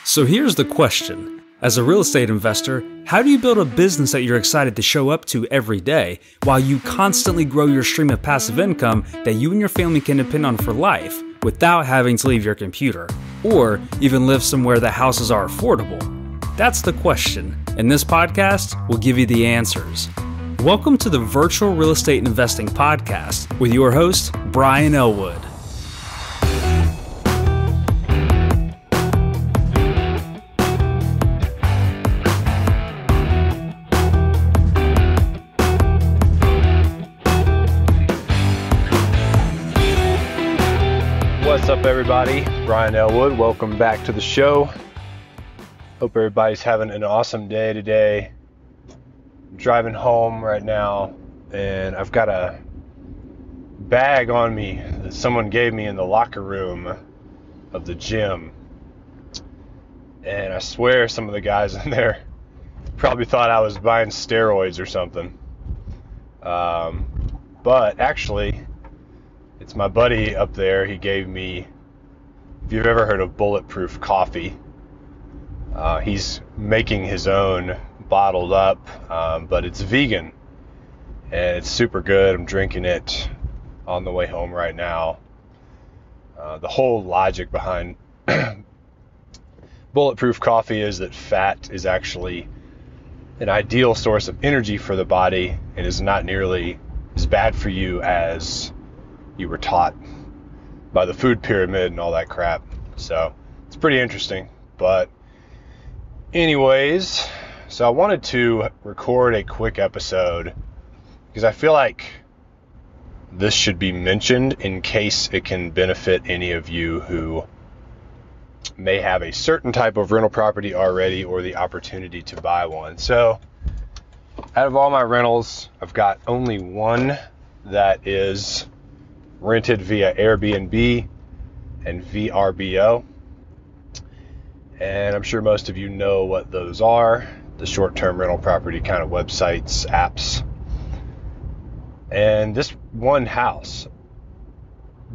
So here's the question. As a real estate investor, how do you build a business that you're excited to show up to every day while you constantly grow your stream of passive income that you and your family can depend on for life without having to leave your computer or even live somewhere that houses are affordable? That's the question, and this podcast will give you the answers. Welcome to the Virtual Real Estate Investing Podcast with your host, Brian Elwood. What's up, everybody? Brian Elwood. Welcome back to the show. Hope everybody's having an awesome day today. I'm driving home right now, and I've got a bag on me that someone gave me in the locker room of the gym. And I swear some of the guys in there probably thought I was buying steroids or something. But actually, it's my buddy up there. He gave me, if you've ever heard of bulletproof coffee, he's making his own bottled up, but it's vegan and it's super good. I'm drinking it on the way home right now. The whole logic behind bulletproof coffee is that fat is actually an ideal source of energy for the body and is not nearly as bad for you as you were taught by the food pyramid and all that crap. So it's pretty interesting. But anyways, so I wanted to record a quick episode because I feel like this should be mentioned in case it can benefit any of you who may have a certain type of rental property already or the opportunity to buy one. So out of all my rentals, I've got only one that is rented via Airbnb and VRBO. And I'm sure most of you know what those are, the short-term rental property kind of websites, apps. And this one house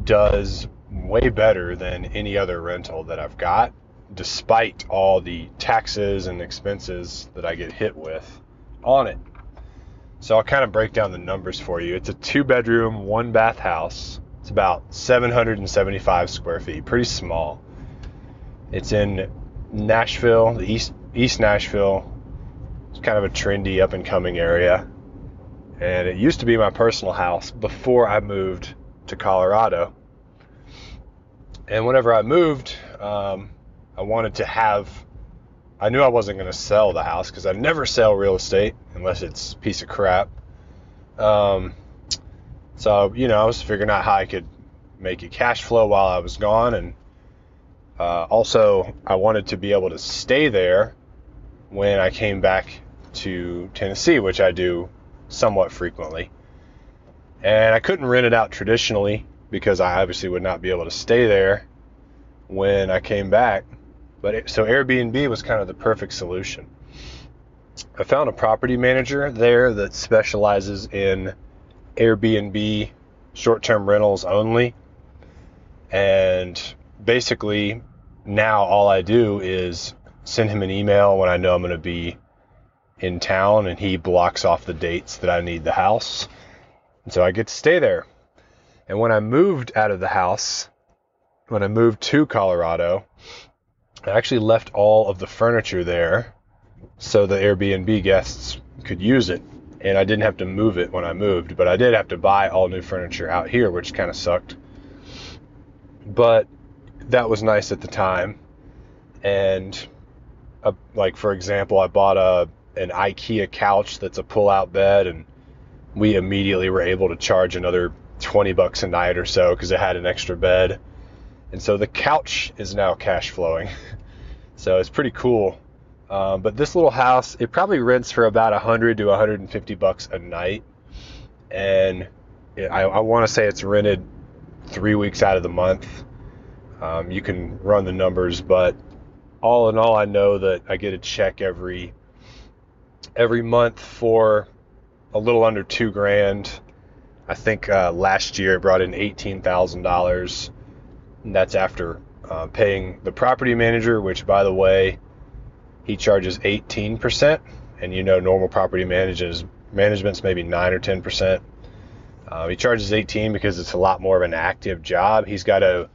does way better than any other rental that I've got, despite all the taxes and expenses that I get hit with on it. So I'll kind of break down the numbers for you. It's a 2-bedroom, 1-bath house. It's about 775 square feet, pretty small. It's in Nashville, the East Nashville. It's kind of a trendy up-and-coming area. And it used to be my personal house before I moved to Colorado. And whenever I moved, I knew I wasn't going to sell the house because I never sell real estate unless it's a piece of crap. So, I was figuring out how I could make it cash flow while I was gone. And also, I wanted to be able to stay there when I came back to Tennessee, which I do somewhat frequently. And I couldn't rent it out traditionally because I obviously would not be able to stay there when I came back. So Airbnb was kind of the perfect solution. I found a property manager there that specializes in Airbnb short-term rentals only. And basically now all I do is send him an email when I know I'm going to be in town, and he blocks off the dates that I need the house. And so I get to stay there. And when I moved out of the house, when I moved to Colorado, I actually left all of the furniture there so the Airbnb guests could use it. And I didn't have to move it when I moved, but I did have to buy all new furniture out here, which kind of sucked. But that was nice at the time. And for example, I bought an IKEA couch that's a pull-out bed, and we immediately were able to charge another $20 a night or so because it had an extra bed. And so the couch is now cash flowing. So it's pretty cool. But this little house, it probably rents for about $100 to $150 a night. And I want to say it's rented 3 weeks out of the month. You can run the numbers, but all in all, I know that I get a check every month for a little under $2,000. I think last year it brought in $18,000. And that's after paying the property manager, which, by the way, he charges 18%, and normal property management's maybe 9 or 10%. He charges 18 because it's a lot more of an active job. He's got to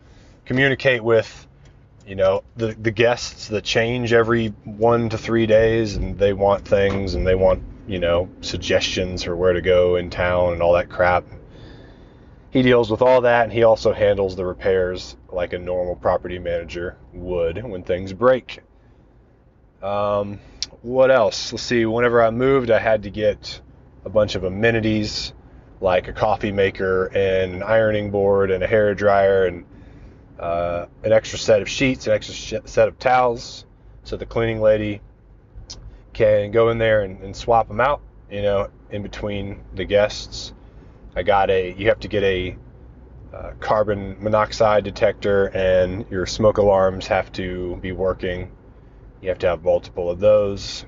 communicate with, the guests that change every 1 to 3 days, and they want things, and they want, suggestions for where to go in town and all that crap. He deals with all that, and he also handles the repairs like a normal property manager would when things break. What else? Let's see. Whenever I moved, I had to get a bunch of amenities like a coffee maker and an ironing board and a hair dryer and an extra set of sheets, an extra set of towels, so the cleaning lady can go in there and swap them out, in between the guests. You have to get a carbon monoxide detector, and your smoke alarms have to be working. You have to have multiple of those.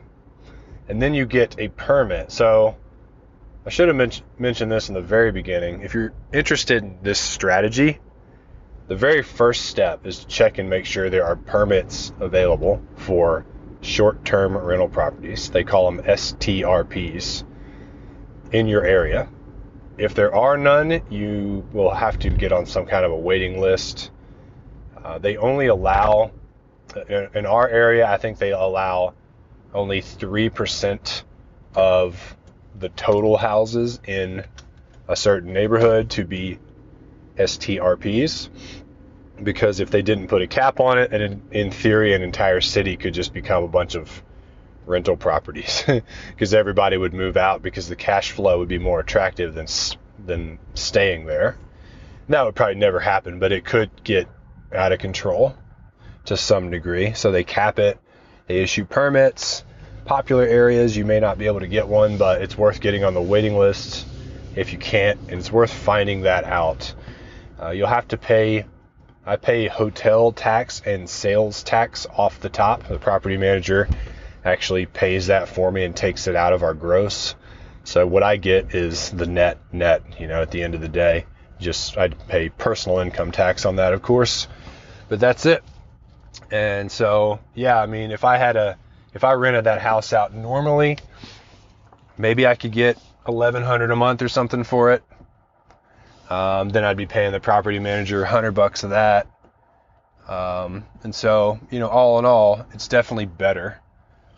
And then you get a permit. So I should have mentioned this in the very beginning. If you're interested in this strategy, the very first step is to check and make sure there are permits available for short-term rental properties. They call them STRPs in your area. If there are none, you will have to get on some kind of a waiting list. They only allow, in our area, I think they allow only 3% of the total houses in a certain neighborhood to be STRPs, because if they didn't put a cap on it, and in theory an entire city could just become a bunch of rental properties because everybody would move out because the cash flow would be more attractive than staying there. That would probably never happen, but it could get out of control to some degree. So they cap it, they issue permits. Popular areas, you may not be able to get one, but it's worth getting on the waiting list if you can't, and it's worth finding that out. You'll have to pay, I pay hotel tax and sales tax off the top. The property manager actually pays that for me and takes it out of our gross. So what I get is the net, at the end of the day. I'd pay personal income tax on that, of course, but that's it. And so, yeah, I mean, if I rented that house out normally, maybe I could get $1,100 a month or something for it. Then I'd be paying the property manager $100 of that. And so, all in all, it's definitely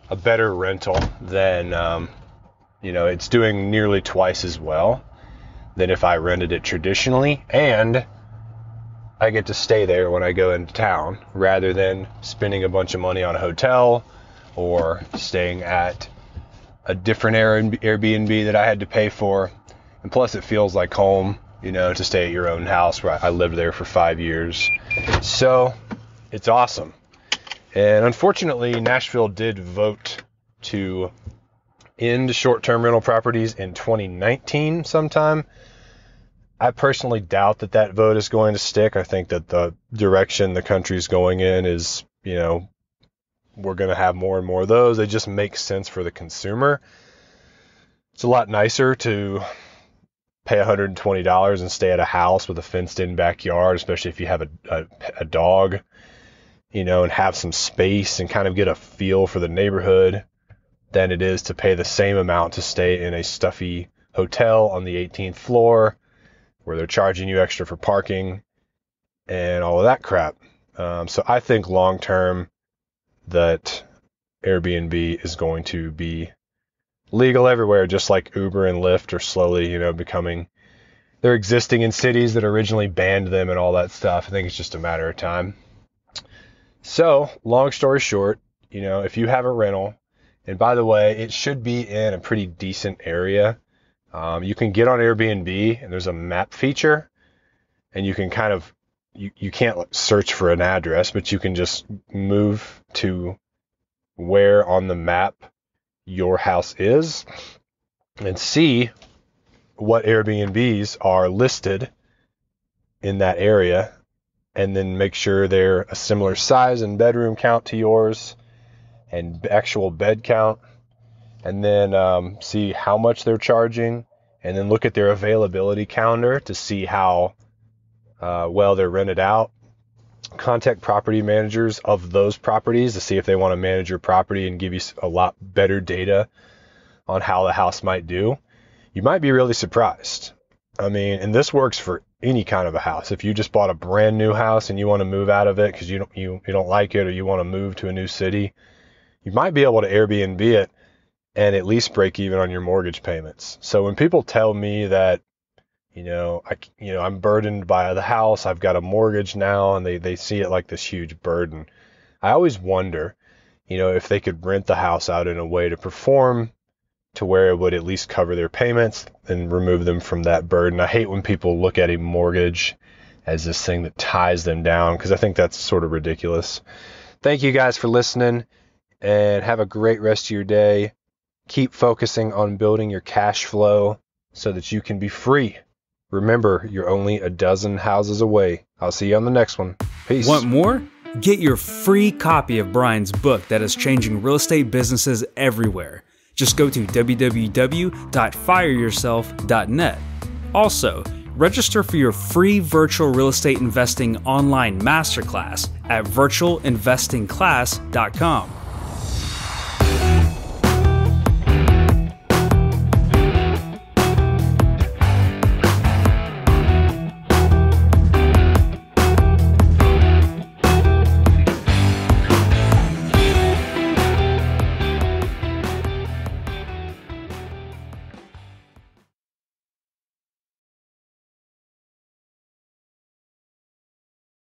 a better rental than, it's doing nearly twice as well than if I rented it traditionally. And I get to stay there when I go into town rather than spending a bunch of money on a hotel or staying at a different Airbnb that I had to pay for. And plus it feels like home, to stay at your own house, where I lived there for 5 years. So it's awesome. And unfortunately, Nashville did vote to end short-term rental properties in 2019 sometime. I personally doubt that vote is going to stick. I think that the direction the country's going in is, we're going to have more and more of those. They just make sense for the consumer. It's a lot nicer to pay $120 and stay at a house with a fenced-in backyard, especially if you have a dog, and have some space and kind of get a feel for the neighborhood, than it is to pay the same amount to stay in a stuffy hotel on the 18th floor where they're charging you extra for parking and all of that crap. So I think long-term that Airbnb is going to be legal everywhere, just like Uber and Lyft are slowly, they're existing in cities that originally banned them and all that stuff. I think it's just a matter of time. So, long story short, if you have a rental, and by the way, it should be in a pretty decent area. You can get on Airbnb, and there's a map feature, and you can kind of, you can't search for an address, but you can just move to where on the map your house is and see what Airbnbs are listed in that area, and then make sure they're a similar size and bedroom count to yours and actual bed count, and then see how much they're charging, and then look at their availability calendar to see how well they're rented out. contact property managers of those properties to see if they want to manage your property and give you a lot better data on how the house might do, you might be really surprised. I mean, and this works for any kind of a house. If you just bought a brand new house and you want to move out of it because you don't like it, or you want to move to a new city, you might be able to Airbnb it and at least break even on your mortgage payments. So when people tell me that, I'm burdened by the house, I've got a mortgage now, and they see it like this huge burden, I always wonder, if they could rent the house out in a way to perform to where it would at least cover their payments and remove them from that burden. I hate when people look at a mortgage as this thing that ties them down, because I think that's sort of ridiculous. Thank you guys for listening, and have a great rest of your day. Keep focusing on building your cash flow so that you can be free. Remember, you're only a dozen houses away. I'll see you on the next one. Peace. Want more? Get your free copy of Brian's book that is changing real estate businesses everywhere. Just go to www.fireyourself.net. Also, register for your free virtual real estate investing online masterclass at virtualinvestingclass.com.